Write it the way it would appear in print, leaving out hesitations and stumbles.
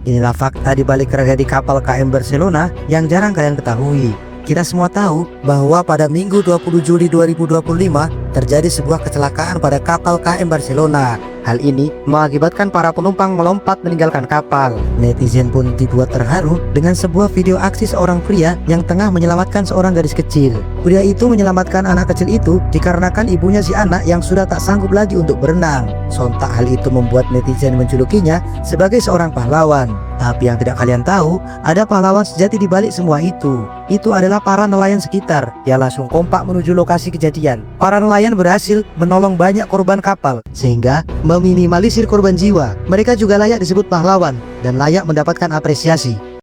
Inilah fakta di balik tragedi kapal KM Barcelona yang jarang kalian ketahui. Kita semua tahu bahwa pada Minggu 20 Juli 2025 terjadi sebuah kecelakaan pada kapal KM Barcelona. Hal ini mengakibatkan para penumpang melompat meninggalkan kapal. Netizen pun dibuat terharu dengan sebuah video aksi seorang pria yang tengah menyelamatkan seorang gadis kecil. Pria itu menyelamatkan anak kecil itu dikarenakan ibunya si anak yang sudah tak sanggup lagi untuk berenang. Sontak hal itu membuat netizen menjulukinya sebagai seorang pahlawan. Tapi yang tidak kalian tahu, ada pahlawan sejati di balik semua itu. Itu adalah para nelayan sekitar yang langsung kompak menuju lokasi kejadian. Para nelayan berhasil menolong banyak korban kapal sehingga meminimalisir korban jiwa. Mereka juga layak disebut pahlawan dan layak mendapatkan apresiasi.